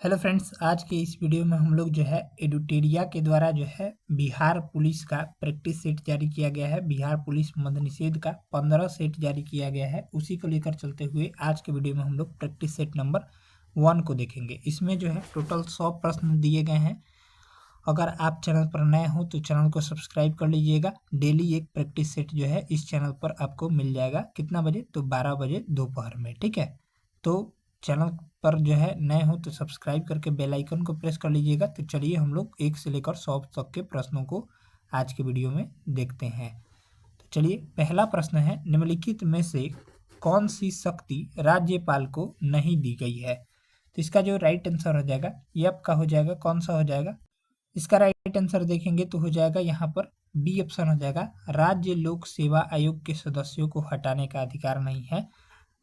Hello friends, आज के इस वीडियो में हम लोग जो है एडुटेरिया के द्वारा जो है बिहार पुलिस का प्रैक्टिस सेट जारी किया गया है। बिहार पुलिस मद्य निषेध का 15 सेट जारी किया गया है। उसी को लेकर चलते हुए आज के वीडियो में हम लोग प्रैक्टिस सेट नंबर 1 को देखेंगे। इसमें जो है टोटल 100 प्रश्न दिए गए हैं। अगर आप चैनल पर नए हो तो चैनल को सब्सक्राइब कर लीजिएगा। डेली एक प्रैक्टिस सेट जो है इस चैनल पर आपको मिल जाएगा। कितना बजे? तो 12 बजे दोपहर में। ठीक है, तो चैनल पर जो है नए हो तो सब्सक्राइब करके बेल आइकन को प्रेस कर लीजिएगा। तो चलिए हम लोग 1 से लेकर 100 तक के प्रश्नों को आज के वीडियो में देखते हैं। तो चलिए, पहला प्रश्न है, निम्नलिखित में से कौन सी शक्ति राज्यपाल को नहीं दी गई है? तो इसका जो राइट आंसर हो जाएगा ये आपका हो जाएगा, कौन सा हो जाएगा? इसका राइट आंसर देखेंगे तो हो जाएगा यहाँ पर बी ऑप्शन हो जाएगा। राज्य लोक सेवा आयोग के सदस्यों को हटाने का अधिकार नहीं है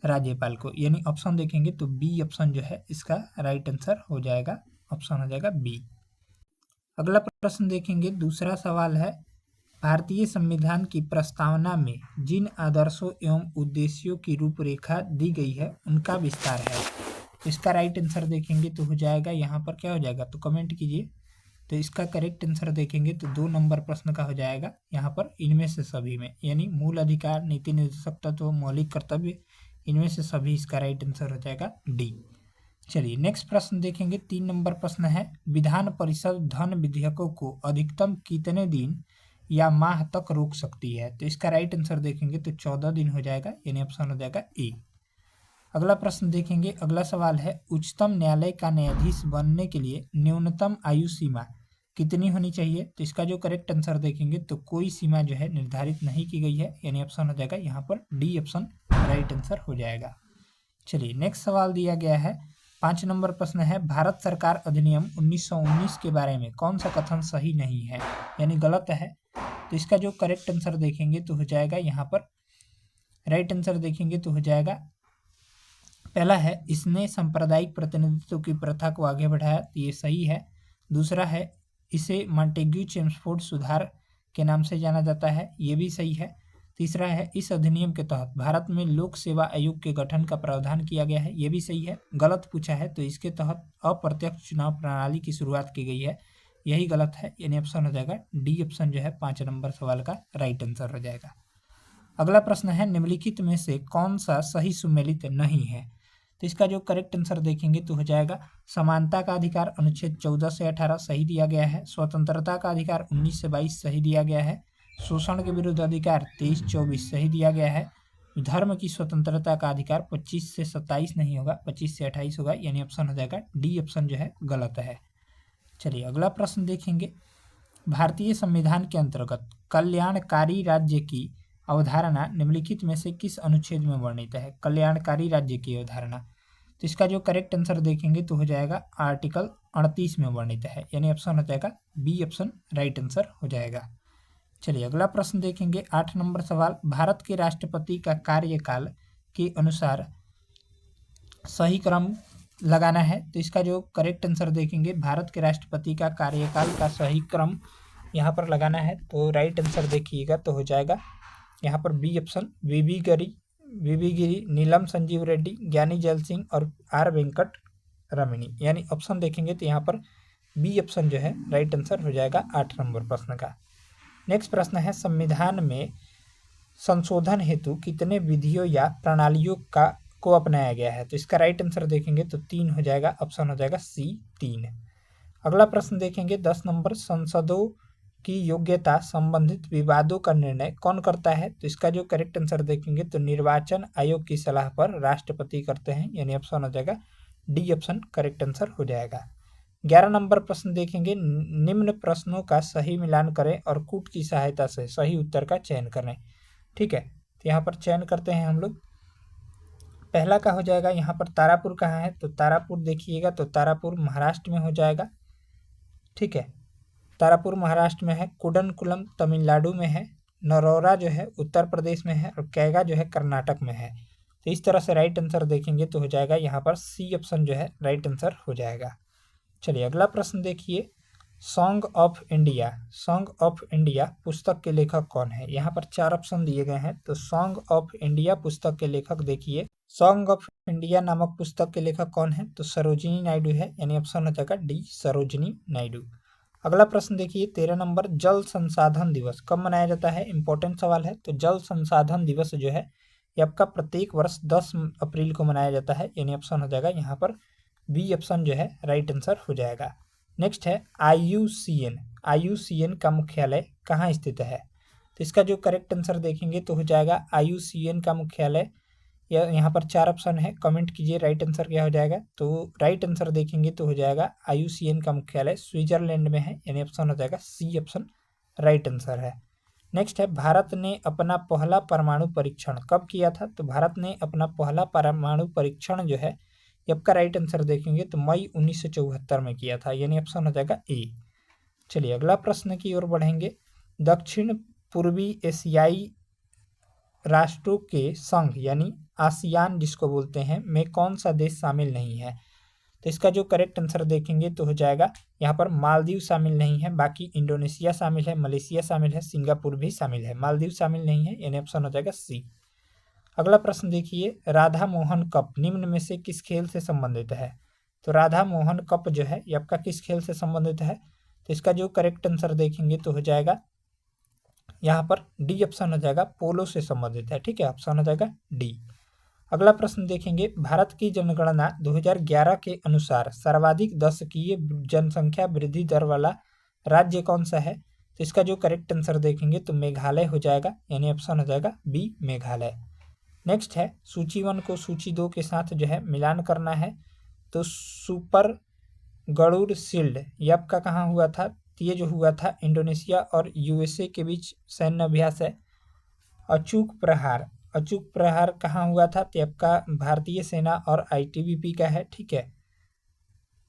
राज्यपाल को, यानी ऑप्शन देखेंगे तो बी ऑप्शन जो है इसका राइट आंसर हो जाएगा। ऑप्शन हो जाएगा बी। अगला प्रश्न देखेंगे, दूसरा सवाल है, भारतीय संविधान की प्रस्तावना में जिन आदर्शों एवं उद्देश्यों की रूपरेखा दी गई है उनका विस्तार है। इसका राइट आंसर देखेंगे तो हो जाएगा यहाँ पर क्या हो जाएगा, तो कमेंट कीजिए। तो इसका करेक्ट आंसर देखेंगे तो 2 नंबर प्रश्न का हो जाएगा यहाँ पर इनमें से सभी में, यानी मूल अधिकार, नीति निर्देशक तत्व, मौलिक कर्तव्य, इनमें से सभी इसका राइट आंसर हो जाएगा डी। चलिए नेक्स्ट प्रश्न देखेंगे, 3 नंबर प्रश्न है, विधान परिषद धन विधेयकों को अधिकतम कितने दिन या माह तक रोक सकती है? तो इसका राइट आंसर देखेंगे तो 14 दिन हो जाएगा, यानी ऑप्शन हो जाएगा ए। अगला प्रश्न देखेंगे, अगला सवाल है, उच्चतम न्यायालय का न्यायाधीश बनने के लिए न्यूनतम आयु सीमा कितनी होनी चाहिए? तो इसका जो करेक्ट आंसर देखेंगे तो कोई सीमा जो है निर्धारित नहीं की गई है, यानी ऑप्शन हो जाएगा यहाँ पर डी ऑप्शन राइट आंसर हो जाएगा। चलिए नेक्स्ट सवाल दिया गया है, 5 नंबर प्रश्न है, भारत सरकार अधिनियम 1919 के बारे में कौन सा कथन सही नहीं है, यानी गलत है? तो इसका जो करेक्ट आंसर देखेंगे तो हो जाएगा यहाँ पर राइट आंसर देखेंगे तो हो जाएगा, पहला है, इसने सांप्रदायिक प्रतिनिधित्व की प्रथा को आगे बढ़ाया, तो ये सही है। दूसरा है, इसे मॉन्टेग्यू चेम्सफोर्ड सुधार के नाम से जाना जाता है, ये भी सही है। तीसरा है, इस अधिनियम के तहत भारत में लोक सेवा आयोग के गठन का प्रावधान किया गया है, ये भी सही है। गलत पूछा है तो इसके तहत अप्रत्यक्ष चुनाव प्रणाली की शुरुआत की गई है, यही गलत है, यानी ऑप्शन हो जाएगा डी ऑप्शन जो है 5 नंबर सवाल का राइट आंसर हो जाएगा। अगला प्रश्न है, निम्नलिखित में से कौन सा सही सुमेलित नहीं है? तो इसका जो करेक्ट आंसर देखेंगे तो हो जाएगा, समानता का अधिकार अनुच्छेद 14 से 18 सही दिया गया है, स्वतंत्रता का अधिकार 19 से 22 सही दिया गया है, शोषण के विरुद्ध अधिकार 23-24 सही दिया गया है, धर्म की स्वतंत्रता का अधिकार 25 से 27 नहीं होगा, 25 से 28 होगा, यानी ऑप्शन हो जाएगा डी ऑप्शन जो है गलत है। चलिए अगला प्रश्न देखेंगे, भारतीय संविधान के अंतर्गत कल्याणकारी राज्य की अवधारणा निम्नलिखित में से किस अनुच्छेद में वर्णित है? कल्याणकारी राज्य की अवधारणा, तो इसका जो करेक्ट आंसर देखेंगे तो हो जाएगा आर्टिकल 38 में वर्णित है, यानी ऑप्शन हो जाएगा बी ऑप्शन राइट आंसर हो जाएगा। चलिए अगला प्रश्न देखेंगे, 8 नंबर सवाल, भारत के राष्ट्रपति का कार्यकाल के अनुसार सही क्रम लगाना है, तो इसका जो करेक्ट आंसर देखेंगे, भारत के राष्ट्रपति का कार्यकाल का सही क्रम यहाँ पर लगाना है, तो राइट आंसर देखिएगा तो हो जाएगा यहाँ पर बी ऑप्शन, वीवी गिरी, नीलम संजीव रेड्डी, ज्ञानी जैल सिंह और आर वेंकट रमणी, यानी ऑप्शन देखेंगे तो यहाँ पर बी ऑप्शन जो है राइट आंसर हो जाएगा 8 नंबर प्रश्न का। नेक्स्ट प्रश्न है, संविधान में संशोधन हेतु कितने विधियों या प्रणालियों को अपनाया गया है? तो इसका राइट आंसर देखेंगे तो 3 हो जाएगा, ऑप्शन हो जाएगा सी 3। अगला प्रश्न देखेंगे, 10 नंबर, संसदों की योग्यता संबंधित विवादों का निर्णय कौन करता है? तो इसका जो करेक्ट आंसर देखेंगे तो निर्वाचन आयोग की सलाह पर राष्ट्रपति करते हैं, यानी ऑप्शन हो जाएगा डी ऑप्शन करेक्ट आंसर हो जाएगा। 11 नंबर प्रश्न देखेंगे, निम्न प्रश्नों का सही मिलान करें और कूट की सहायता से सही उत्तर का चयन करें। ठीक है, तो यहाँ पर चयन करते हैं हम लोग। पहला का हो जाएगा यहाँ पर तारापुर कहाँ है? तो तारापुर देखिएगा तो तारापुर महाराष्ट्र में हो जाएगा। ठीक है, तारापुर महाराष्ट्र में है, कुडनकुलम तमिलनाडु में है, नरोरा जो है उत्तर प्रदेश में है और कैगा जो है कर्नाटक में है। तो इस तरह से राइट आंसर देखेंगे तो हो जाएगा यहाँ पर सी ऑप्शन जो है राइट आंसर हो जाएगा। चलिए अगला प्रश्न देखिए, सॉन्ग ऑफ इंडिया पुस्तक के लेखक कौन है? यहाँ पर 4 ऑप्शन दिए गए हैं, तो सॉन्ग ऑफ इंडिया पुस्तक के लेखक देखिए सॉन्ग ऑफ इंडिया नामक पुस्तक के लेखक कौन है? तो सरोजिनी नायडू है, यानी ऑप्शन हो जाएगा डी, सरोजिनी नायडू। अगला प्रश्न देखिए 13 नंबर, जल संसाधन दिवस कब मनाया जाता है? इंपॉर्टेंट सवाल है। तो जल संसाधन दिवस जो है ये आपका प्रत्येक वर्ष 10 अप्रैल को मनाया जाता है, यानी ऑप्शन हो जाएगा यहाँ पर बी ऑप्शन जो है राइट आंसर हो जाएगा। नेक्स्ट है IUCN। IUCN का मुख्यालय कहाँ स्थित है? तो इसका जो करेक्ट आंसर देखेंगे तो हो जाएगा IUCN का मुख्यालय, यहाँ पर 4 ऑप्शन है, कमेंट कीजिए राइट आंसर क्या हो जाएगा। तो राइट आंसर देखेंगे तो हो जाएगा IUCN का मुख्यालय स्विट्जरलैंड में है, यानी ऑप्शन हो जाएगा सी ऑप्शन राइट आंसर है। नेक्स्ट है भारत ने अपना पहला परमाणु परीक्षण कब किया था? तो भारत ने अपना पहला परमाणु परीक्षण जो है आपका राइट आंसर देखेंगे तो मई 1974 में किया था, यानी ऑप्शन हो जाएगा ए। चलिए अगला प्रश्न की ओर बढ़ेंगे। दक्षिण पूर्वी एशियाई राष्ट्रों के संघ यानी आसियान जिसको बोलते हैं में कौन सा देश शामिल नहीं है? तो इसका जो करेक्ट आंसर देखेंगे तो हो जाएगा यहाँ पर मालदीव शामिल नहीं है, बाकी इंडोनेशिया शामिल है, मलेशिया शामिल है, सिंगापुर भी शामिल है, मालदीव शामिल नहीं है, यानी ऑप्शन हो जाएगा सी। अगला प्रश्न देखिए, राधा मोहन कप निम्न में से किस खेल से संबंधित है? तो राधा मोहन कप जो है ये आपका किस खेल से संबंधित है? तो इसका जो करेक्ट आंसर देखेंगे तो हो जाएगा यहाँ पर डी ऑप्शन हो जाएगा, पोलो से संबंधित है। ठीक है, ऑप्शन हो जाएगा डी। अगला प्रश्न देखेंगे, भारत की जनगणना 2011 के अनुसार सर्वाधिक दशकीय जनसंख्या वृद्धि दर वाला राज्य कौन सा है? तो इसका जो करेक्ट आंसर देखेंगे तो मेघालय हो जाएगा, यानी ऑप्शन हो जाएगा बी, मेघालय। नेक्स्ट है सूची 1 को सूची 2 के साथ जो है मिलान करना है। तो सुपर गरुड़ शील्ड ये आपका कहाँ हुआ था? तो ये जो हुआ था इंडोनेशिया और USA के बीच सैन्य अभ्यास है। अचूक प्रहार कहाँ हुआ था? तो आपका भारतीय सेना और ITBP का है। ठीक है,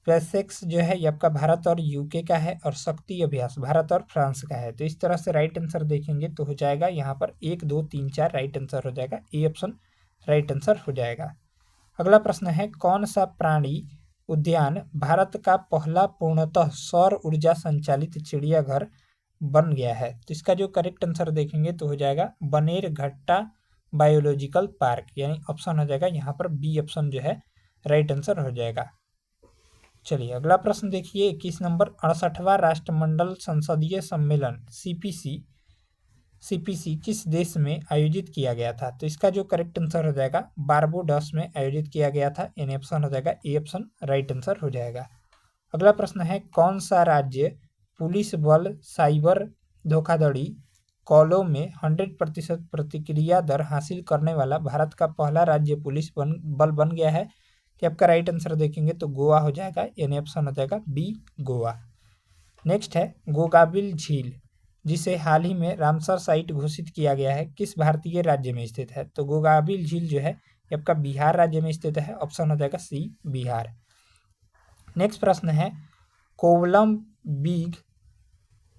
पेसेक्स जो है ये आपका भारत और UK का है, और शक्ति अभ्यास भारत और फ्रांस का है। तो इस तरह से राइट आंसर देखेंगे तो हो जाएगा यहाँ पर 1 2 3 4 राइट आंसर हो जाएगा, ए ऑप्शन राइट आंसर हो जाएगा। अगला प्रश्न है, कौन सा प्राणी उद्यान भारत का पहला पूर्णतः सौर ऊर्जा संचालित चिड़ियाघर बन गया है? तो इसका जो करेक्ट आंसर देखेंगे तो हो जाएगा बनेरघट्टा बायोलॉजिकल पार्क, यानी ऑप्शन हो जाएगा यहाँ पर बी ऑप्शन जो है राइट आंसर हो जाएगा। चलिए अगला प्रश्न देखिए 21 नंबर, 68वां राष्ट्रमंडल संसदीय सम्मेलन CPC किस देश में आयोजित किया गया था? तो इसका जो करेक्ट आंसर हो जाएगा बारबोडस में आयोजित किया गया था, यानी ऑप्शन हो जाएगा ए ऑप्शन राइट आंसर हो जाएगा। अगला प्रश्न है, कौन सा राज्य पुलिस बल साइबर धोखाधड़ी कॉलों में 100% प्रतिक्रिया दर हासिल करने वाला भारत का पहला राज्य पुलिस बल बन गया है? कि आपका राइट आंसर देखेंगे तो गोवा हो जाएगा, यानी ऑप्शन हो जाएगा बी, गोवा। नेक्स्ट है गोगाबिल झील जिसे हाल ही में रामसर साइट घोषित किया गया है, किस भारतीय राज्य में स्थित है? तो गोगाबिल झील जो है ये आपका बिहार राज्य में स्थित है, ऑप्शन हो जाएगा सी, बिहार। नेक्स्ट प्रश्न है, कोवलम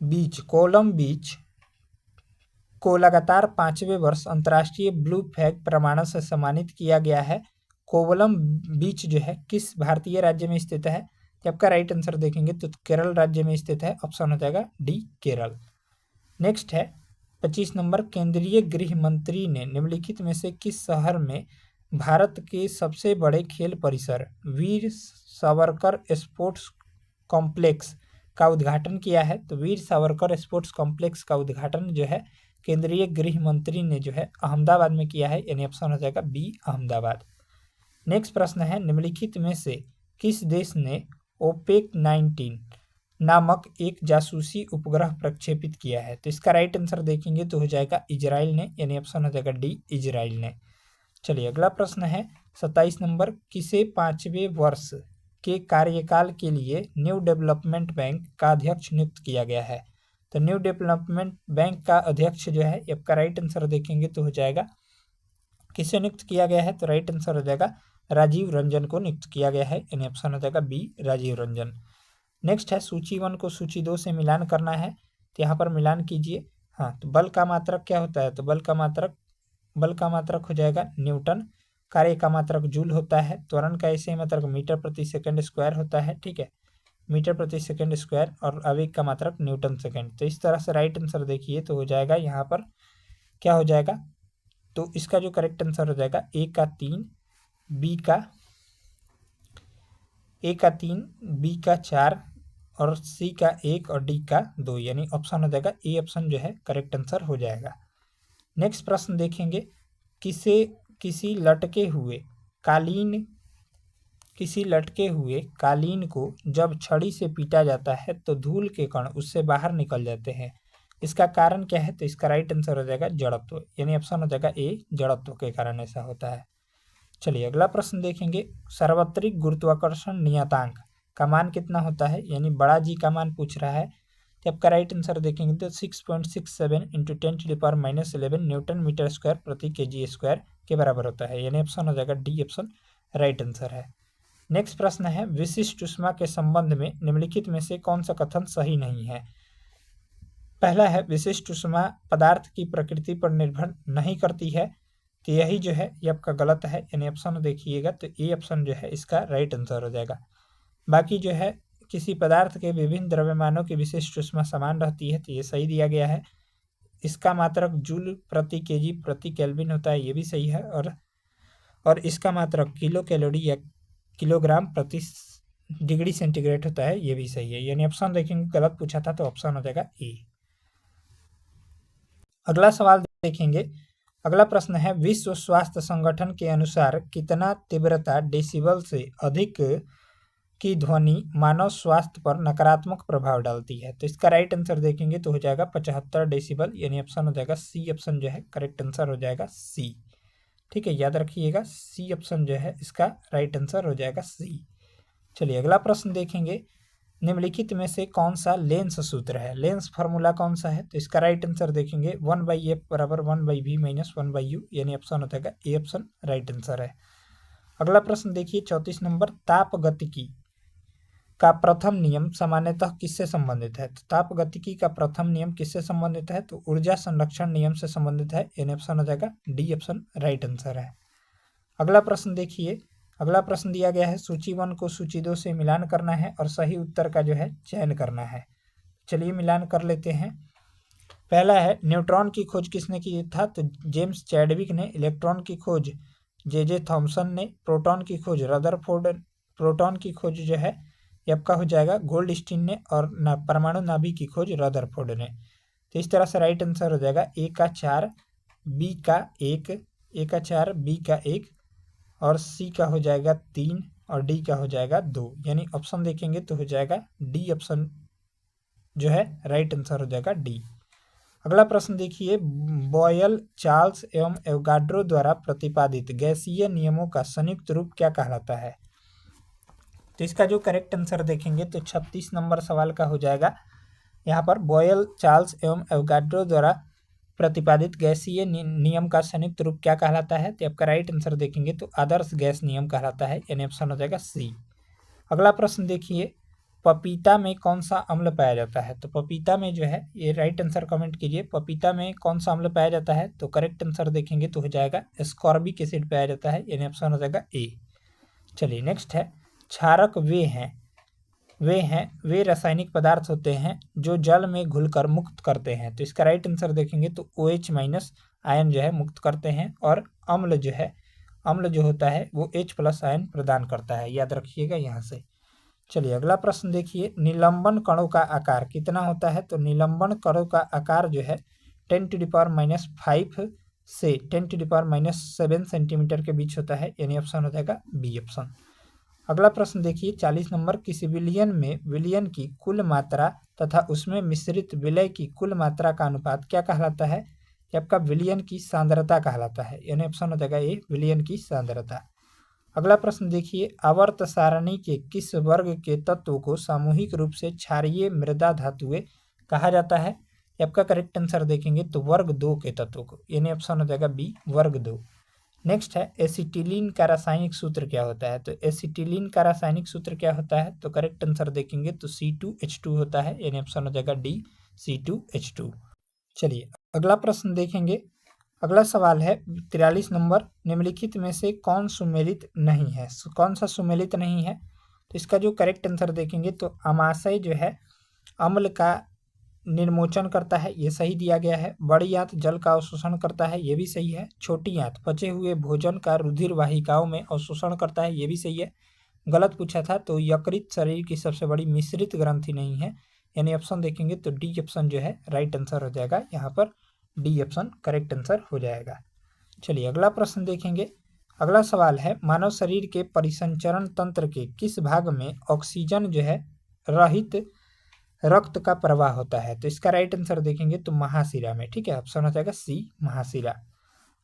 बीच को लगातार 5वें वर्ष अंतर्राष्ट्रीय ब्लू फ्लैग प्रमाणन से सम्मानित किया गया है। कोवलम बीच जो है किस भारतीय राज्य में स्थित है? तो आपका राइट आंसर देखेंगे तो केरल राज्य में स्थित है, ऑप्शन हो जाएगा डी, केरल। नेक्स्ट है 25 नंबर, केंद्रीय गृह मंत्री ने निम्नलिखित में से किस शहर में भारत के सबसे बड़े खेल परिसर वीर सावरकर स्पोर्ट्स कॉम्प्लेक्स का उद्घाटन किया है? तो वीर सावरकर स्पोर्ट्स कॉम्प्लेक्स का उद्घाटन जो है केंद्रीय गृह मंत्री ने जो है अहमदाबाद में किया है, यानी ऑप्शन हो जाएगा बी, अहमदाबाद। नेक्स्ट प्रश्न है, निम्नलिखित में से किस देश ने OPEC 19 नामक एक जासूसी उपग्रह प्रक्षेपित किया है? तो इसका राइट आंसर देखेंगे तो हो जाएगा इजराइल ने, यानी ऑप्शन हो जाएगा डी, इजराइल ने। चलिए अगला प्रश्न है 27 नंबर, किसे 5वें वर्ष के कार्यकाल के लिए न्यू डेवलपमेंट बैंक का अध्यक्ष नियुक्त किया गया है? तो न्यू डेवलपमेंट बैंक का अध्यक्ष जो है आपका राइट आंसर देखेंगे तो हो जाएगा, किसे नियुक्त किया गया है? तो राइट आंसर हो जाएगा राजीव रंजन को नियुक्त किया गया है, यानी ऑप्शन हो जाएगा बी, राजीव रंजन। नेक्स्ट है सूची 1 को सूची 2 से मिलान करना है, तो यहाँ पर मिलान कीजिए। हाँ, तो बल का मात्रक क्या होता है? तो बल का मात्रक हो जाएगा न्यूटन, कार्य का मात्रक जूल होता है, त्वरण का ऐसे मात्रक मीटर प्रति सेकंड स्क्वायर होता है। ठीक है, मीटर प्रति सेकंड स्क्वायर, और आवेग का मात्रक न्यूटन सेकंड। तो इस तरह से राइट आंसर देखिए तो हो जाएगा यहाँ पर क्या हो जाएगा? तो इसका जो करेक्ट आंसर हो जाएगा 1 का 3, बी का ए का 3, बी का 4 और सी का 1 और डी का 2, यानी ऑप्शन हो जाएगा ए ऑप्शन जो है करेक्ट आंसर हो जाएगा। नेक्स्ट प्रश्न देखेंगे, किसे किसी लटके हुए कालीन किसी लटके हुए कालीन को जब छड़ी से पीटा जाता है तो धूल के कण उससे बाहर निकल जाते हैं, इसका कारण क्या है? तो इसका राइट आंसर हो जाएगा जड़त्व, यानी ऑप्शन हो जाएगा ए, जड़त्व के कारण ऐसा होता है। चलिए अगला प्रश्न देखेंगे, सार्वत्रिक गुरुत्वाकर्षण नियतांक का मान कितना होता है, यानी बड़ा जी का मान पूछ रहा है। तो आपका राइट आंसर देखेंगे तो 6.67 इंटू 10⁻11 न्यूटन मीटर स्क्वायर प्रति केजी स्क्वायर के बराबर होता है, यानी ऑप्शन हो जाएगा डी ऑप्शन राइट आंसर है। नेक्स्ट प्रश्न है, विशिष्ट ऊष्मा के संबंध में निम्नलिखित में से कौन सा कथन सही नहीं है? पहला है, विशिष्ट ऊष्मा पदार्थ की प्रकृति पर निर्भर नहीं करती है, तो यही जो है ये आपका गलत है, यानी ऑप्शन देखिएगा तो ए ऑप्शन जो है इसका राइट आंसर हो जाएगा। बाकी जो है किसी पदार्थ के विभिन्न द्रव्यमानों की विशिष्ट ऊष्मा समान रहती है, तो ये सही दिया गया है। इसका मात्रक जूल प्रति केजी प्रति केल्विन होता है, ये भी सही है। और इसका मात्रक किलो कैलोरी या किलोग्राम प्रति डिग्री सेंटीग्रेड होता है, ये भी सही है, यानी ऑप्शन देखेंगे गलत पूछा था तो ऑप्शन हो जाएगा ए। अगला सवाल देखेंगे, अगला प्रश्न है, विश्व स्वास्थ्य संगठन के अनुसार कितना तीव्रता डेसिबल से अधिक की ध्वनि मानव स्वास्थ्य पर नकारात्मक प्रभाव डालती है? तो इसका राइट आंसर देखेंगे तो हो जाएगा 75 डेसिबल, यानी ऑप्शन हो जाएगा सी ऑप्शन जो है करेक्ट आंसर हो जाएगा सी। ठीक है, याद रखिएगा सी ऑप्शन जो है इसका राइट आंसर हो जाएगा सी। चलिए अगला प्रश्न देखेंगे, निम्नलिखित में से कौन सा लेंस सूत्र है, लेंस फार्मूला कौन सा है? तो इसका राइट आंसर देखेंगे 1/f बराबर 1/v माइनस 1/u, यानी ऑप्शन हो जाएगा ए ऑप्शन राइट आंसर है। अगला प्रश्न देखिए 34 नंबर, ताप गतिकी का प्रथम नियम सामान्यतः किससे संबंधित है? तो ताप गतिकी का प्रथम नियम किससे संबंधित है? तो ऊर्जा संरक्षण नियम से संबंधित है, यानी ऑप्शन हो जाएगा डी ऑप्शन राइट आंसर है। अगला प्रश्न देखिए, अगला प्रश्न दिया गया है, सूची 1 को सूची 2 से मिलान करना है और सही उत्तर का जो है चयन करना है। चलिए मिलान कर लेते हैं। पहला है, न्यूट्रॉन की खोज किसने की था? तो जेम्स चैडविक ने। इलेक्ट्रॉन की खोज जे थॉमसन ने। प्रोटॉन की खोज रदरफोर्ड। प्रोटॉन की खोज जो है ये आपका हो जाएगा गोल्डस्टीन ने। और परमाणु नाभिक की खोज रदरफोर्ड ने। तो इस तरह से राइट आंसर हो जाएगा ए का 4, बी का 1, ए का 4, बी का 1 और सी का हो जाएगा 3 और डी का हो जाएगा 2, यानी ऑप्शन देखेंगे तो हो जाएगा डी ऑप्शन जो है राइट आंसर हो जाएगा डी। अगला प्रश्न देखिए, बॉयल, चार्ल्स एवं एवोगाड्रो द्वारा प्रतिपादित गैसीय नियमों का संयुक्त रूप क्या कहलाता है? तो इसका जो करेक्ट आंसर देखेंगे तो 36 नंबर सवाल का हो जाएगा यहाँ पर, बॉयल, चार्ल्स एवं एवोगाड्रो द्वारा प्रतिपादित गैसीय नियम का संयुक्त रूप क्या कहलाता है? तो आपका राइट आंसर देखेंगे तो आदर्श गैस नियम कहलाता है, यानी ऑप्शन हो जाएगा सी। अगला प्रश्न देखिए, पपीता में कौन सा अम्ल पाया जाता है? तो पपीता में जो है ये राइट आंसर कमेंट कीजिए, पपीता में कौन सा अम्ल पाया जाता है? तो करेक्ट आंसर देखेंगे तो हो जाएगा एस्कॉर्बिक एसिड पाया जाता है, यानी ऑप्शन हो जाएगा ए। चलिए नेक्स्ट है, क्षारक वे रासायनिक पदार्थ होते हैं जो जल में घुलकर मुक्त करते हैं। तो इसका राइट आंसर देखेंगे तो OH माइनस आयन जो है मुक्त करते हैं और अम्ल जो होता है वो H+ आयन प्रदान करता है, याद रखिएगा यहाँ से। चलिए अगला प्रश्न देखिए, निलंबन कणों का आकार कितना होता है? तो निलंबन कणों का आकार जो है 10⁻⁵ से 10⁻⁷ सेंटीमीटर के बीच होता है, यानी ऑप्शन हो जाएगा बी ऑप्शन। अगला प्रश्न देखिए 40 नंबर, किसी विलयन में विलयन की कुल मात्रा तथा उसमें मिश्रित विलय की कुल मात्रा का अनुपात क्या कहलाता है? ये आपका विलयन की सांद्रता कहलाता है, यानी ऑप्शन हो जाएगा ए, विलयन की सांद्रता। अगला प्रश्न देखिए, आवर्त सारणी के किस वर्ग के तत्व को सामूहिक रूप से क्षारीय मृदा धातुएं कहा जाता है? ये आपका करेक्ट आंसर देखेंगे तो वर्ग 2 के तत्व को, यानी ऑप्शन हो जाएगा बी, वर्ग 2। नेक्स्ट है, एसिटिलीन का रासायनिक सूत्र क्या होता है? तो एसिटिलीन का रासायनिक सूत्र क्या होता है? तो करेक्ट आंसर देखेंगे तो C2H2 होता है, यानी ऑप्शन हो जाएगा डी, C2H2। चलिए अगला प्रश्न देखेंगे, अगला सवाल है 43 नंबर, निम्नलिखित में से कौन सुमेलित नहीं है? कौन सा सुमेलित नहीं है? तो इसका जो करेक्ट आंसर देखेंगे तो अमाशय जो है अम्ल का निर्मोचन करता है, ये सही दिया गया है। बड़ी आंत जल का अवशोषण करता है, ये भी सही है। छोटी आंत पचे हुए भोजन का रुधिर वाहिकाओं में अवशोषण करता है, ये भी सही है। गलत पूछा था, तो यकृत शरीर की सबसे बड़ी मिश्रित ग्रंथि नहीं है, यानी ऑप्शन देखेंगे तो डी ऑप्शन जो है राइट आंसर हो जाएगा। यहाँ पर डी ऑप्शन करेक्ट आंसर हो जाएगा। चलिए अगला प्रश्न देखेंगे। अगला सवाल है, मानव शरीर के परिसंचरण तंत्र के किस भाग में ऑक्सीजन जो है रहित रक्त का प्रवाह होता है? तो इसका राइट आंसर देखेंगे तो महाशिरा में। ठीक है, ऑप्शन हो जाएगा सी महाशिरा।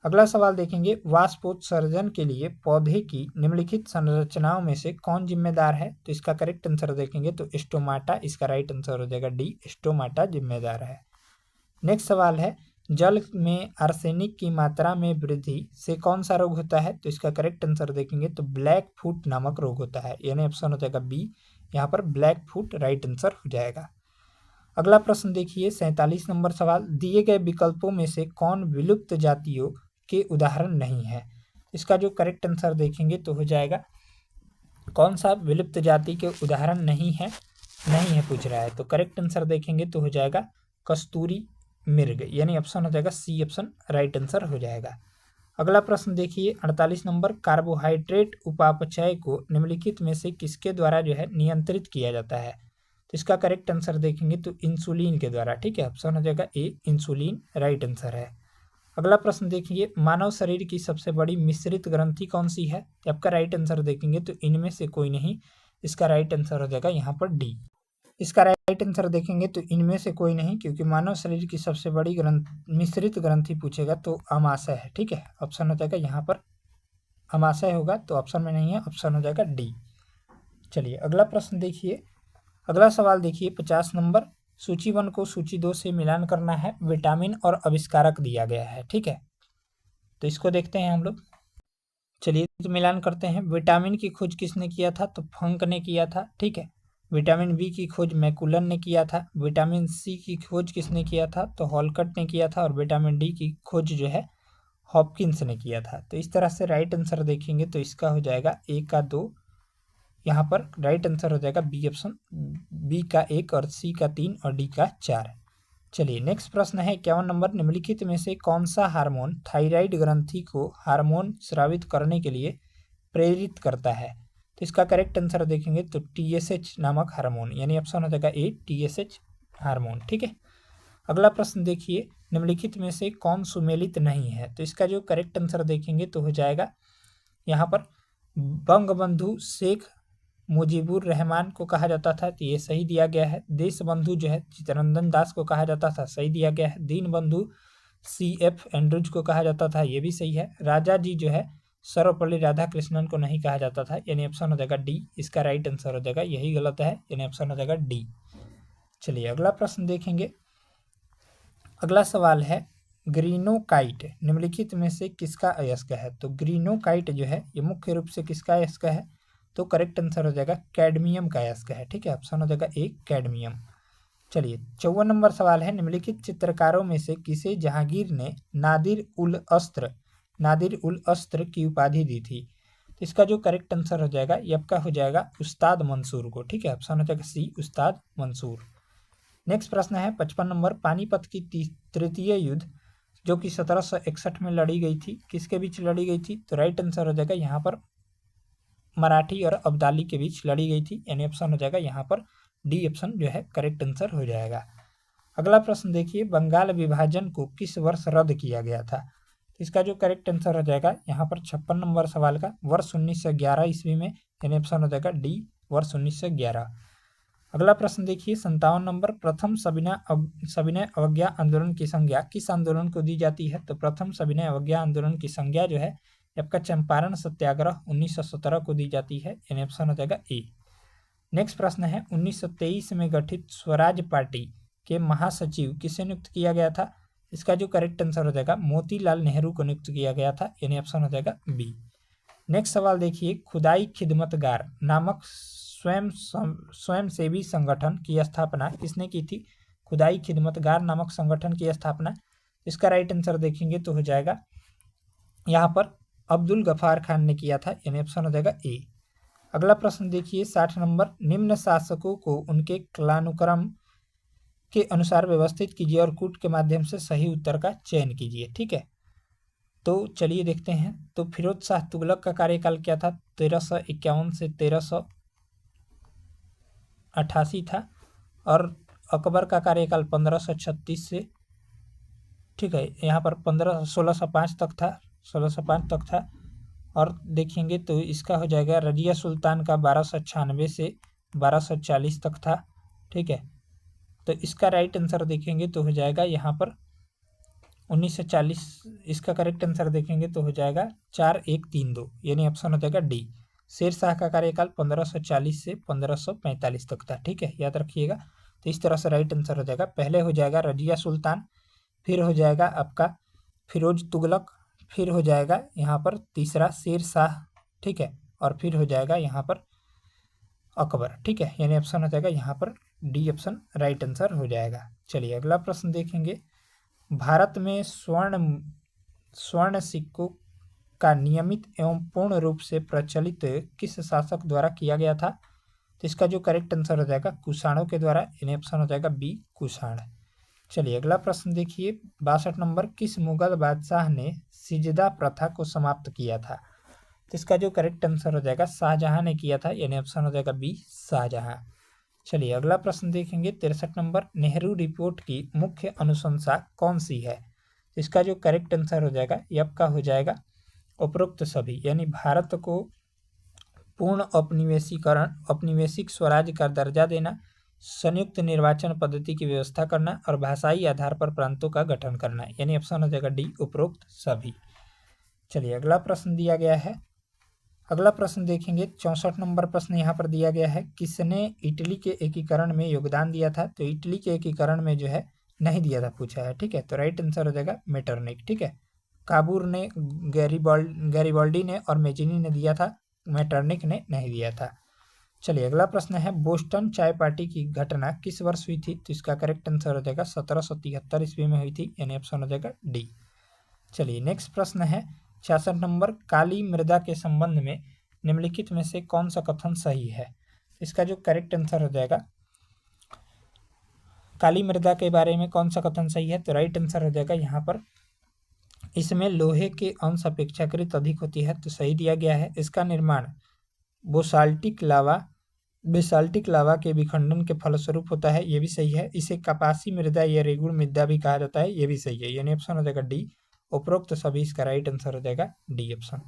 अगला सवाल देखेंगे, वाष्पोत्सर्जन के लिए पौधे की निम्नलिखित संरचनाओं में से कौन जिम्मेदार है? तो इसका करेक्ट आंसर देखेंगे तो स्टोमाटा, इसका राइट आंसर हो जाएगा डी, स्टोमाटा जिम्मेदार है। नेक्स्ट सवाल है, जल में आर्सेनिक की मात्रा में वृद्धि से कौन सा रोग होता है? तो इसका करेक्ट आंसर देखेंगे तो ब्लैक फुट नामक रोग होता है, यानी ऑप्शन हो जाएगा बी, यहाँ पर ब्लैक फुट राइट आंसर हो जाएगा। अगला प्रश्न देखिए 47 नंबर सवाल, दिए गए विकल्पों में से कौन विलुप्त जातियों के उदाहरण नहीं है? इसका जो करेक्ट आंसर देखेंगे तो हो जाएगा, कौन सा विलुप्त जाति के उदाहरण नहीं है पूछ रहा है। तो करेक्ट आंसर देखेंगे तो हो जाएगा कस्तूरी मृग, यानी ऑप्शन हो जाएगा सी ऑप्शन राइट आंसर हो जाएगा। अगला प्रश्न देखिए 48 नंबर, कार्बोहाइड्रेट उपापचय को निम्नलिखित में से किसके द्वारा जो है नियंत्रित किया जाता है? तो इसका करेक्ट आंसर देखेंगे तो इंसुलिन के द्वारा। ठीक है, ऑप्शन हो जाएगा ए, इंसुलिन राइट आंसर है। अगला प्रश्न देखिए, मानव शरीर की सबसे बड़ी मिश्रित ग्रंथि कौन सी है? आपका राइट आंसर देखेंगे तो इनमें से कोई नहीं, इसका राइट आंसर हो जाएगा यहाँ पर डी। इसका राइट आंसर देखेंगे तो इनमें से कोई नहीं, क्योंकि मानव शरीर की सबसे बड़ी मिश्रित ग्रंथि पूछेगा तो अमाशय है। ठीक है, ऑप्शन हो जाएगा यहाँ पर अमाशय होगा, तो ऑप्शन में नहीं है, ऑप्शन हो जाएगा डी। चलिए अगला प्रश्न देखिए। अगला सवाल देखिए 50 नंबर, सूची 1 को सूची 2 से मिलान करना है, विटामिन और आविष्कारक दिया गया है। ठीक है, तो इसको देखते हैं हम लोग। चलिए तो मिलान करते हैं। विटामिन की खोज किसने किया था? तो फंक ने किया था। ठीक है, विटामिन बी की खोज मैकुलन ने किया था। विटामिन सी की खोज किसने किया था? तो हॉलकट ने किया था। और विटामिन डी की खोज जो है हॉपकिंस ने किया था। तो इस तरह से राइट आंसर देखेंगे तो इसका हो जाएगा ए का 2, यहाँ पर राइट आंसर हो जाएगा बी ऑप्शन, बी का 1 और सी का 3 और डी का 4। चलिए नेक्स्ट प्रश्न है 51 नंबर, निम्नलिखित में से कौन सा हार्मोन थायराइड ग्रंथि को हार्मोन स्रावित करने के लिए प्रेरित करता है? तो इसका करेक्ट आंसर देखेंगे तो TSH नामक हार्मोन, यानी ऑप्शन हो जाएगा ए, TSH हार्मोन। ठीक है, अगला प्रश्न देखिए, निम्नलिखित में से कौन सुमेलित नहीं है? तो इसका जो करेक्ट आंसर देखेंगे तो हो जाएगा यहाँ पर बंगबंधु शेख मुजीबुर रहमान को कहा जाता था, तो ये सही दिया गया है। देश बंधु जो है चित्तरंजन दास को कहा जाता था, सही दिया गया है। दीन बंधु CF एंड्रूज को कहा जाता था, ये भी सही है। राजा जी जो है सर्वपल्ली राधाकृष्णन को नहीं कहा जाता था, यानी ऑप्शन हो जाएगा डी, इसका राइट आंसर हो जाएगा, यही गलत है, यानी ऑप्शन हो जाएगा डी। चलिए अगला प्रश्न देखेंगे। अगला सवाल है, ग्रीनोकाइट निम्नलिखित में से किसका अयस्क है? तो ग्रीनोकाइट जो है ये मुख्य रूप से किसका अयस्क है? तो करेक्ट आंसर हो जाएगा कैडमियम का अयस्क है। ठीक है, ऑप्शन हो जाएगा ए, कैडमियम। चलिए 54 नंबर सवाल है, निम्नलिखित चित्रकारों में से किसे जहांगीर ने नादिर उल अस्त्र की उपाधि दी थी? तो इसका जो करेक्ट आंसर हो जाएगा ये आपका हो जाएगा उस्ताद मंसूर को। ठीक है, ऑप्शन हो जाएगा सी, उस्ताद मंसूर। नेक्स्ट प्रश्न है 55 नंबर, पानीपत की तृतीय युद्ध जो कि 1761 में लड़ी गई थी, किसके बीच लड़ी गई थी? तो राइट आंसर हो जाएगा यहाँ पर मराठी और अब्दाली के बीच लड़ी गई थी, यानी ऑप्शन हो जाएगा यहाँ पर डी ऑप्शन जो है करेक्ट आंसर हो जाएगा। अगला प्रश्न देखिए, बंगाल विभाजन को किस वर्ष रद्द किया गया था? इसका जो करेक्ट आंसर हो जाएगा यहाँ पर 56 नंबर सवाल का वर्ष 1911 ईस्वी में, यानी ऑप्शन हो जाएगा डी, वर्ष 1911। अगला प्रश्न देखिए 57 नंबर, प्रथम सविनय अवज्ञा आंदोलन की संज्ञा किस आंदोलन को दी जाती है? तो प्रथम सविनय अवज्ञा आंदोलन की संज्ञा जो है आपका चंपारण सत्याग्रह 1917 को दी जाती है, यानी ऑप्शन हो जाएगा ए। नेक्स्ट प्रश्न है 1923 में गठित स्वराज पार्टी के महासचिव किसे नियुक्त किया गया था? इसका जो करेक्ट आंसर हो जाएगा मोतीलाल नेहरू को नियुक्त किया गया था, यानी ऑप्शन हो जाएगा बी। नेक्स्ट सवाल देखिए, खुदाई खिदमतगार नामक स्वयंसेवी संगठन की स्थापना किसने की थी? खुदाई खिदमतगार नामक संगठन की स्थापना, इसका राइट आंसर देखेंगे तो हो जाएगा यहाँ पर अब्दुल गफार खान ने किया था, यानी ऑप्शन हो जाएगा ए। अगला प्रश्न देखिए 60 नंबर, निम्न शासकों को उनके कालानुक्रम के अनुसार व्यवस्थित कीजिए और कूट के माध्यम से सही उत्तर का चयन कीजिए। ठीक है, तो चलिए देखते हैं। तो फिरोज शाह तुगलक का कार्यकाल क्या था? 1351 से 1388 था। और अकबर का कार्यकाल 1536 से, ठीक है, यहाँ पर 1605 तक था, 1605 तक था। और देखेंगे तो इसका हो जाएगा रजिया सुल्तान का 1296 से 1240 तक था। ठीक है, तो इसका राइट आंसर देखेंगे तो हो जाएगा यहाँ पर 1940। इसका करेक्ट आंसर देखेंगे तो हो जाएगा 4132, यानी ऑप्शन हो जाएगा डी। शेर शाह का कार्यकाल 1540 से 1545 तक था। ठीक है, याद रखिएगा। तो इस तरह से राइट आंसर हो जाएगा, पहले हो जाएगा रजिया सुल्तान, फिर हो जाएगा आपका फिरोज तुगलक, फिर हो जाएगा यहाँ पर तीसरा शेर शाह। ठीक है, और फिर हो जाएगा यहाँ पर अकबर। ठीक है, यानी ऑप्शन हो जाएगा यहाँ पर डी ऑप्शन राइट आंसर हो जाएगा। चलिए अगला प्रश्न देखेंगे। भारत में स्वर्ण सिक्कों का नियमित एवं पूर्ण रूप से प्रचलित किस शासक द्वारा किया गया था? तो इसका जो करेक्ट आंसर हो जाएगा कुषाणों के द्वारा, यानी ऑप्शन हो जाएगा बी कुषाण। चलिए अगला प्रश्न देखिए, 62 नंबर। किस मुगल बादशाह ने सिजदा प्रथा को समाप्त किया था? तो इसका जो करेक्ट आंसर हो जाएगा शाहजहां ने किया था, यानी ऑप्शन हो जाएगा बी शाहजहां। चलिए अगला प्रश्न देखेंगे, 63 नंबर। नेहरू रिपोर्ट की मुख्य अनुशंसा कौन सी है? तो इसका जो करेक्ट आंसर हो जाएगा ये आपका हो जाएगा उपरोक्त सभी, यानी भारत को पूर्ण औपनिवेशिक स्वराज का दर्जा देना, संयुक्त निर्वाचन पद्धति की व्यवस्था करना और भाषाई आधार पर प्रांतों का गठन करना, यानी ऑप्शन हो जाएगा डी उपरोक्त सभी। चलिए अगला प्रश्न दिया गया है। अगला प्रश्न देखेंगे, 64 नंबर प्रश्न यहाँ पर दिया गया है। किसने इटली के एकीकरण में योगदान दिया था? तो इटली के एकीकरण में जो है नहीं दिया था, पूछा है। ठीक है, तो राइट आंसर हो जाएगा मेटरनिक। ठीक है, काबूर ने, गैरिबाल्डी ने और मेजिनी ने दिया था, मेटरनिक ने नहीं दिया था। चलिए अगला प्रश्न है, बोस्टन चाय पार्टी की घटना किस वर्ष हुई थी? तो इसका करेक्ट आंसर हो जाएगा 1773 ईस्वी में हुई थी, यानी ऑप्शन हो जाएगा डी। चलिए नेक्स्ट प्रश्न है 66 नंबर। काली मृदा के संबंध में निम्नलिखित में से कौन सा कथन सही है? इसका जो करेक्ट आंसर हो जाएगा काली मृदा के बारे में कौन सा कथन सही है? तो राइट आंसर हो जाएगा यहाँ पर इसमें लोहे के अंश अपेक्षाकृत अधिक होती है, तो सही दिया गया है। इसका निर्माण बेसाल्टिक लावा के विखंडन के फलस्वरूप होता है, ये भी सही है। इसे कपासी मृदा या रेगुड़ मृदा भी कहा जाता है, ये भी सही है, यानी ऑप्शन हो जाएगा डी उपरोक्त सभी। इसका राइट आंसर हो जाएगा डी ऑप्शन।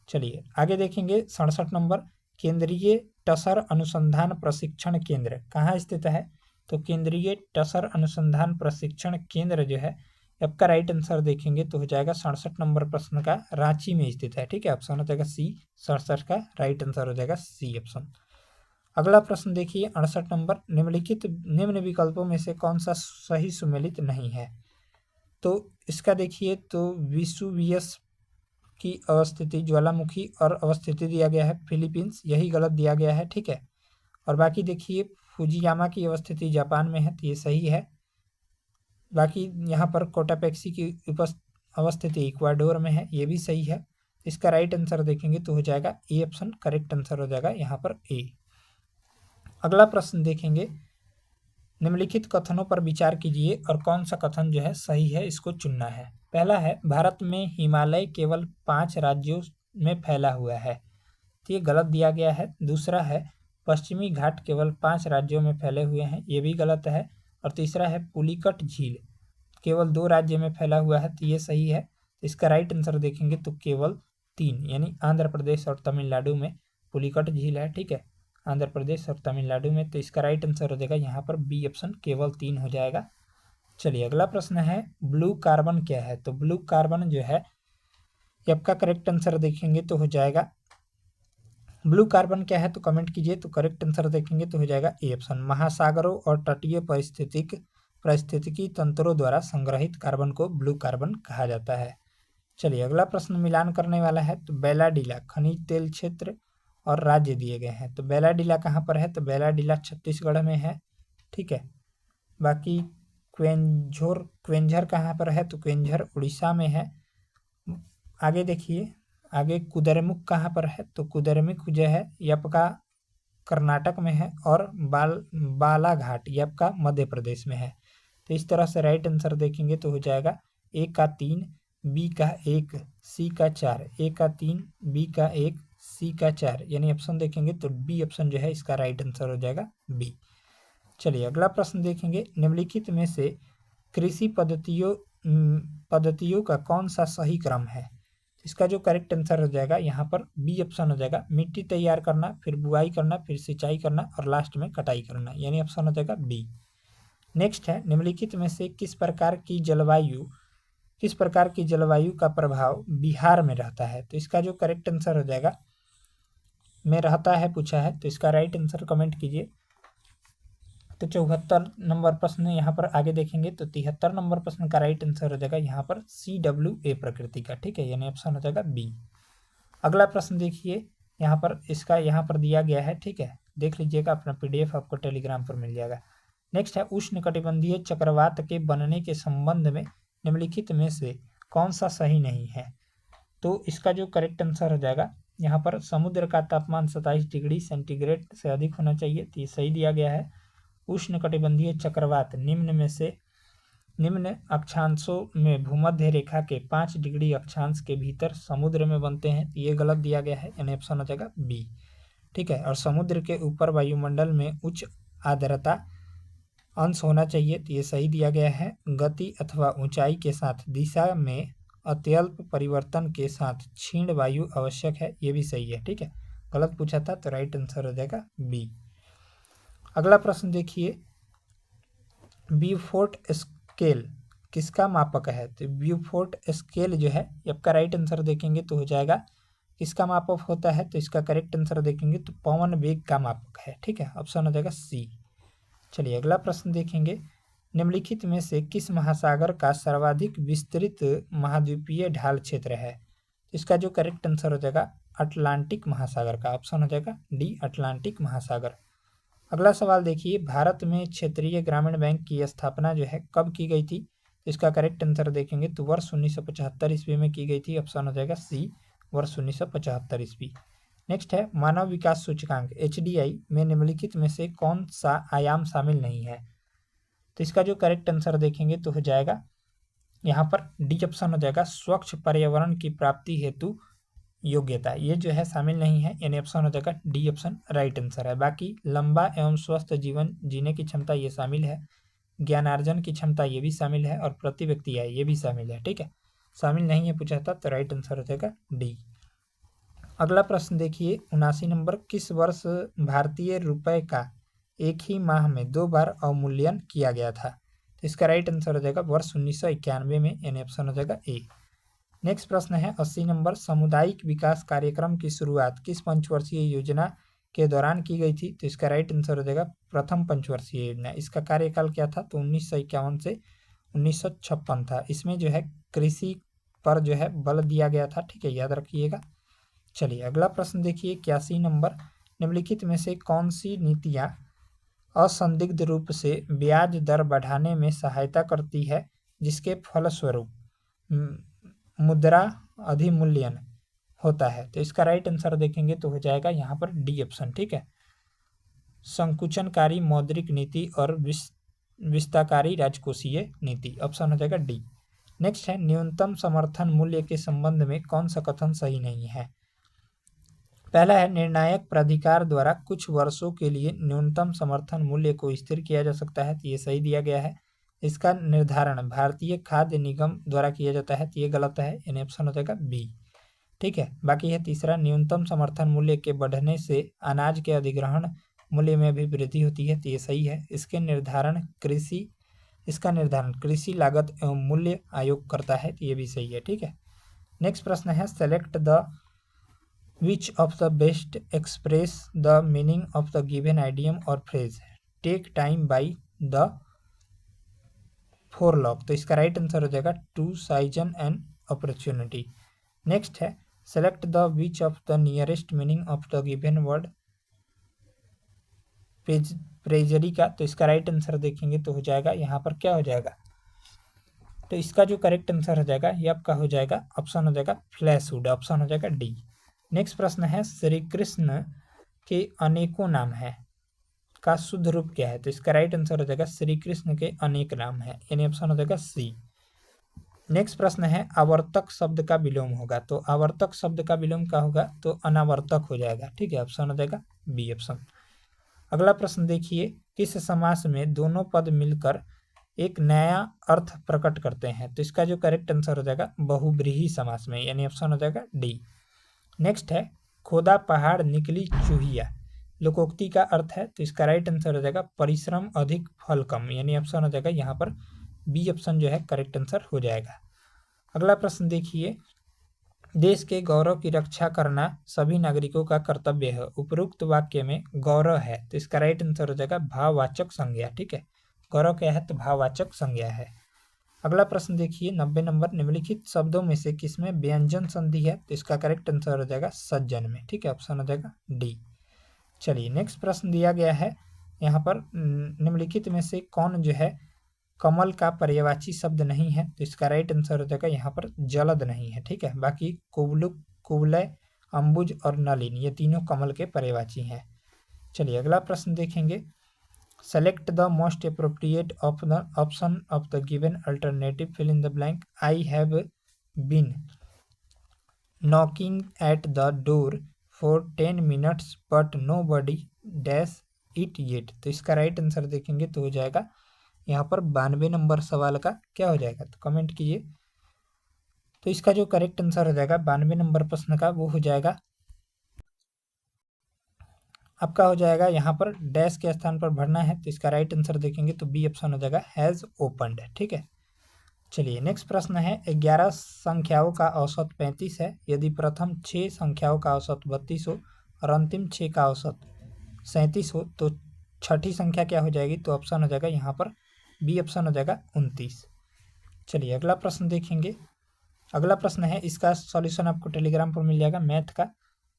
चलिए आगे देखेंगे 67 नंबर। केंद्रीय टसर अनुसंधान प्रशिक्षण केंद्र कहाँ स्थित है? तो केंद्रीय टसर अनुसंधान प्रशिक्षण केंद्र जो है आपका राइट आंसर देखेंगे तो हो जाएगा 67 नंबर प्रश्न का रांची में स्थित है। ठीक है, ऑप्शन हो जाएगा सी, 67 का राइट आंसर हो जाएगा सी ऑप्शन। अगला प्रश्न देखिए 68 नंबर। निम्न विकल्पों में से कौन सा सही सुमेलित नहीं है? तो इसका देखिए तो विसुवियस की अवस्थिति ज्वालामुखी और अवस्थिति दिया गया है फिलीपींस, यही गलत दिया गया है। ठीक है, और बाकी देखिए फुजियामा की अवस्थिति जापान में है, तो ये सही है। बाकी यहाँ पर कोटापेक्सी की अवस्थिति इक्वाडोर में है, ये भी सही है। इसका राइट आंसर देखेंगे तो हो जाएगा ए ऑप्शन करेक्ट आंसर हो जाएगा यहाँ पर ए। अगला प्रश्न देखेंगे, निम्नलिखित कथनों पर विचार कीजिए और कौन सा कथन जो है सही है, इसको चुनना है। पहला है, भारत में हिमालय केवल 5 राज्यों में फैला हुआ है, तो ये गलत दिया गया है। दूसरा है, पश्चिमी घाट केवल 5 राज्यों में फैले हुए हैं, ये भी गलत है। और तीसरा है, पुलिकट झील केवल 2 राज्य में फैला हुआ है, तो ये सही है। इसका राइट आंसर देखेंगे तो केवल 3, यानी आंध्र प्रदेश और तमिलनाडु में पुलिकट झील है। ठीक है, आंध्र प्रदेश और तमिलनाडु में, तो इसका राइट आंसर हो जाएगा यहाँ पर बी ऑप्शन केवल 3 हो जाएगा। चलिए अगला प्रश्न है, ब्लू कार्बन क्या है? तो ब्लू कार्बन जो है आपका करेक्ट आंसर देखेंगे तो हो जाएगा, ब्लू कार्बन क्या है तो कमेंट कीजिए। तो करेक्ट आंसर देखेंगे तो हो जाएगा ए ऑप्शन, महासागरों और तटीय पारिस्थितिकी तंत्रों द्वारा संग्रहित कार्बन को ब्लू कार्बन कहा जाता है। चलिए अगला प्रश्न मिलान करने वाला है। तो बेलाडीला खनिज तेल क्षेत्र और राज्य दिए गए हैं। तो बेलाडीला कहाँ पर है? तो बेलाडीला छत्तीसगढ़ में है। ठीक है, बाकी क्वेंझर कहाँ पर है? तो क्वेंझर उड़ीसा में है। आगे देखिए, आगे कुद्रेमुख कहाँ पर है? तो कुद्रेमुख जो है ये आपका कर्नाटक में है और बालाघाट ये आपका मध्य प्रदेश में है। तो इस तरह से राइट आंसर देखेंगे तो हो जाएगा ए का 3, बी का 1, सी का 4, ए का 3, बी का 1, सी का 4, यानी ऑप्शन देखेंगे तो बी ऑप्शन जो है इसका राइट आंसर हो जाएगा बी। चलिए अगला प्रश्न देखेंगे, निम्नलिखित में से कृषि पद्धतियों का कौन सा सही क्रम है? इसका जो करेक्ट आंसर हो जाएगा यहाँ पर बी ऑप्शन हो जाएगा, मिट्टी तैयार करना, फिर बुआई करना, फिर सिंचाई करना और लास्ट में कटाई करना, यानी ऑप्शन हो जाएगा बी। नेक्स्ट है, निम्नलिखित में से किस प्रकार की जलवायु का प्रभाव बिहार में रहता है? तो इसका जो करेक्ट आंसर हो जाएगा में रहता है पूछा है, तो इसका राइट आंसर कमेंट कीजिए। तो 74 नंबर प्रश्न यहाँ पर आगे देखेंगे तो 73 नंबर प्रश्न का राइट आंसर हो जाएगा यहाँ पर CWA प्रकृति का, ठीक है, यानी ऑप्शन हो जाएगा बी। अगला प्रश्न देखिए, यहाँ पर इसका यहाँ पर दिया गया है, ठीक है, देख लीजिएगा, अपना PDF आपको टेलीग्राम पर मिल जाएगा। नेक्स्ट है, उष्णकटिबंधीय चक्रवात के बनने के संबंध में निम्नलिखित में से कौन सा सही नहीं है? तो इसका जो करेक्ट आंसर हो जाएगा यहाँ पर समुद्र का तापमान 27 डिग्री सेंटीग्रेड से अधिक होना चाहिए, तो ये सही दिया गया है। उष्णकटिबंधीय चक्रवात निम्न अक्षांशों में भूमध्य रेखा के 5 डिग्री अक्षांश के भीतर समुद्र में बनते हैं, तो ये गलत दिया गया है, यानी ऑप्शन हो जाएगा बी, ठीक है। और समुद्र के ऊपर वायुमंडल में उच्च आर्द्रता अंश होना चाहिए, तो ये सही दिया गया है। गति अथवा ऊंचाई के साथ दिशा में अत्यल्प परिवर्तन के साथ क्षीण वायु आवश्यक है, ये भी सही है, ठीक है। गलत पूछा था तो राइट आंसर हो जाएगा बी। अगला प्रश्न देखिए, ब्यूफोर्ट स्केल किसका मापक है? तो ब्यूफोर्ट स्केल जो है आपका राइट आंसर देखेंगे तो हो जाएगा किसका मापक होता है? तो इसका करेक्ट आंसर देखेंगे तो पवन वेग का मापक है, ठीक है, ऑप्शन हो जाएगा सी। चलिए अगला प्रश्न देखेंगे, निम्नलिखित में से किस महासागर का सर्वाधिक विस्तृत महाद्वीपीय ढाल क्षेत्र है? इसका जो करेक्ट आंसर हो जाएगा अटलांटिक महासागर का, ऑप्शन हो जाएगा डी, अटलांटिक महासागर। अगला सवाल देखिए, भारत में क्षेत्रीय ग्रामीण बैंक की स्थापना जो है कब की गई थी? इसका करेक्ट आंसर देखेंगे तो वर्ष 1975 ईस्वी में की गई थी, ऑप्शन हो जाएगा सी, वर्ष 1975 ईस्वी। नेक्स्ट है, मानव विकास सूचकांक HDI में निम्नलिखित में से कौन सा आयाम शामिल नहीं है? तो इसका जो करेक्ट आंसर देखेंगे तो हो जाएगा यहाँ पर डी ऑप्शन हो जाएगा, स्वच्छ पर्यावरण की प्राप्ति हेतु योग्यता, ये जो है शामिल नहीं है, यानी ऑप्शन हो जाएगा डी ऑप्शन राइट आंसर है। बाकी लंबा एवं स्वस्थ जीवन जीने की क्षमता ये शामिल है, ज्ञानार्जन की क्षमता ये भी शामिल है और प्रति व्यक्ति आय ये भी शामिल है, ठीक है। शामिल नहीं है पूछा था तो राइट आंसर हो जाएगा डी। अगला प्रश्न देखिए, 79 नंबर, किस वर्ष भारतीय रुपए का एक ही माह में 2 बार अवमूल्यन किया गया था? तो इसका राइट आंसर हो जाएगा वर्ष 1991 में, यानी ऑप्शन हो जाएगा ए। नेक्स्ट प्रश्न है 80 नंबर, सामुदायिक विकास कार्यक्रम की शुरुआत किस पंचवर्षीय योजना के दौरान की गई थी? तो इसका राइट आंसर हो जाएगा प्रथम पंचवर्षीय योजना। इसका कार्यकाल क्या था? तो 1951 से 1956 था। इसमें जो है कृषि पर जो है बल दिया गया था, ठीक है, याद रखिएगा। चलिए अगला प्रश्न देखिए, 81 नंबर, निम्नलिखित में से कौन सी नीतियां असंदिग्ध रूप से ब्याज दर बढ़ाने में सहायता करती है जिसके फलस्वरूप मुद्रा अधिमूल्यन होता है? तो इसका राइट आंसर देखेंगे तो हो जाएगा यहाँ पर डी ऑप्शन, ठीक है, संकुचनकारी मौद्रिक नीति और विस्तारकारी राजकोषीय नीति, ऑप्शन हो जाएगा डी। नेक्स्ट है, न्यूनतम समर्थन मूल्य के संबंध में कौन सा कथन सही नहीं है? पहला है, निर्णायक प्राधिकार द्वारा कुछ वर्षों के लिए न्यूनतम समर्थन मूल्य को स्थिर किया जा सकता है, तो ये सही दिया गया है। इसका निर्धारण भारतीय खाद्य निगम द्वारा किया जाता है, तो ये गलत है, यानी ऑप्शन हो जाएगा बी, ठीक है। बाकी है तीसरा, न्यूनतम समर्थन मूल्य के बढ़ने से अनाज के अधिग्रहण मूल्य में भी वृद्धि होती है, तो ये सही है। इसका निर्धारण कृषि लागत एवं मूल्य आयोग करता है, तो ये भी सही है, ठीक है। नेक्स्ट प्रश्न है, select the which of the best express the meaning of the given idiom और phrase, take time by the forelock. तो इसका राइट आंसर हो जाएगा to seize and opportunity. Next है, select the which of the nearest meaning of the given word perjury का। तो इसका right answer देखेंगे तो हो जाएगा यहाँ पर क्या हो जाएगा? तो इसका जो करेक्ट आंसर हो जाएगा ये आपका हो जाएगा, ऑप्शन हो जाएगा फ्लैशहुड, ऑप्शन हो जाएगा डी। नेक्स्ट प्रश्न है, श्री कृष्ण के अनेकों नाम है का शुद्ध रूप क्या है? तो इसका राइट आंसर हो जाएगा श्री कृष्ण के अनेक नाम है, यानी ऑप्शन हो जाएगा सी। नेक्स्ट प्रश्न है आवर्तक शब्द का विलोम होगा, तो आवर्तक शब्द का विलोम क्या होगा? तो अनावर्तक हो जाएगा, ठीक है, ऑप्शन हो जाएगा बी ऑप्शन। अगला प्रश्न देखिए, किस समास में दोनों पद मिलकर एक नया अर्थ प्रकट करते हैं? तो इसका जो करेक्ट आंसर हो जाएगा बहुब्रीहि समास में, यानी ऑप्शन हो जाएगा डी। नेक्स्ट है खोदा पहाड़ निकली चूहिया, लोकोक्ति का अर्थ है, तो इसका राइट आंसर हो जाएगा परिश्रम अधिक फल कम, यानी ऑप्शन हो जाएगा यहाँ पर बी ऑप्शन जो है करेक्ट आंसर हो जाएगा। अगला प्रश्न देखिए, देश के गौरव की रक्षा करना सभी नागरिकों का कर्तव्य है, उपरोक्त वाक्य में गौरव है, तो इसका राइट आंसर हो जाएगा भाववाचक संज्ञा, ठीक है, गौरव क्या है? तो भाववाचक संज्ञा है। अगला प्रश्न देखिए 90 नंबर, निम्नलिखित शब्दों में से किसमें व्यंजन संधि है? तो इसका करेक्ट आंसर हो जाएगा सज्जन में, ठीक है, ऑप्शन हो जाएगा डी। चलिए नेक्स्ट प्रश्न दिया गया है यहाँ पर, निम्नलिखित में से कौन जो है कमल का पर्यायवाची शब्द नहीं है? तो इसका राइट आंसर हो जाएगा यहाँ पर जलद नहीं है, ठीक है, बाकी कुवलुक, कुवलय, अंबुज और नलिन ये तीनों कमल के पर्यायवाची हैं। चलिए अगला प्रश्न देखेंगे, select the most appropriate of the option of the given alternative, fill in the blank. I have been knocking at the door for 10 minutes but nobody dash it yet, तो इसका राइट आंसर देखेंगे तो हो जाएगा यहाँ पर 92 number सवाल का क्या हो जाएगा? तो कमेंट कीजिए। तो इसका जो करेक्ट आंसर हो जाएगा 92 नंबर प्रश्न का वो हो जाएगा, आपका हो जाएगा यहाँ पर डैश के स्थान पर भरना है, तो इसका राइट आंसर देखेंगे तो बी ऑप्शन हो जाएगा हैज ओपन्ड, ठीक है। चलिए नेक्स्ट प्रश्न है, 11 संख्याओं का औसत 35 है, यदि प्रथम 6 संख्याओं का औसत 32 हो और अंतिम 6 का औसत 37 हो तो छठी संख्या क्या हो जाएगी? तो ऑप्शन हो जाएगा यहाँ पर बी ऑप्शन हो जाएगा 29। चलिए अगला प्रश्न देखेंगे, अगला प्रश्न है, इसका सॉल्यूशन आपको टेलीग्राम पर मिल जाएगा मैथ का,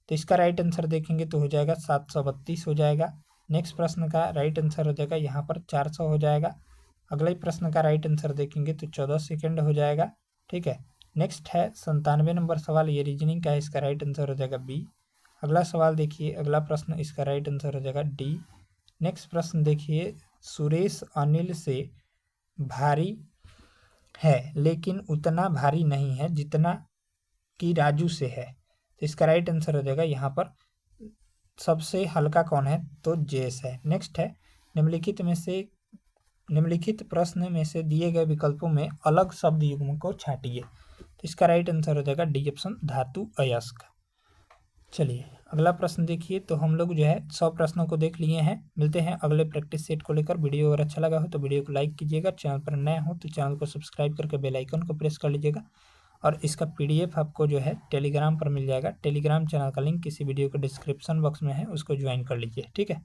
तो इसका राइट आंसर देखेंगे तो हो जाएगा 732 हो जाएगा। नेक्स्ट प्रश्न का राइट आंसर हो जाएगा यहाँ पर 400 हो जाएगा। अगले प्रश्न का राइट आंसर देखेंगे तो 14 सेकेंड हो जाएगा, ठीक है। नेक्स्ट है 97 नंबर सवाल, ये रीजनिंग का है, इसका राइट आंसर हो जाएगा बी। अगला सवाल देखिए, अगला प्रश्न, इसका राइट आंसर हो जाएगा डी। नेक्स्ट प्रश्न देखिए, सुरेश अनिल से भारी है लेकिन उतना भारी नहीं है जितना कि राजू से है, तो इसका राइट आंसर हो जाएगा यहाँ पर सबसे हल्का कौन है? तो जेस है। नेक्स्ट है, निम्नलिखित प्रश्न में से दिए गए विकल्पों में अलग शब्द युग्म को छांटिए, तो इसका राइट आंसर हो जाएगा डी ऑप्शन धातु अयस्क। चलिए अगला प्रश्न देखिए, तो हम लोग जो है 100 प्रश्नों को देख लिए हैं। मिलते हैं अगले प्रैक्टिस सेट को लेकर। वीडियो अगर अच्छा लगा हो तो वीडियो को लाइक कीजिएगा, चैनल पर नए हो तो चैनल को सब्सक्राइब करके बेल आइकन को प्रेस कर लीजिएगा, और इसका PDF आपको जो है टेलीग्राम पर मिल जाएगा। टेलीग्राम चैनल का लिंक किसी वीडियो के डिस्क्रिप्शन बॉक्स में है, उसको ज्वाइन कर लीजिए, ठीक है।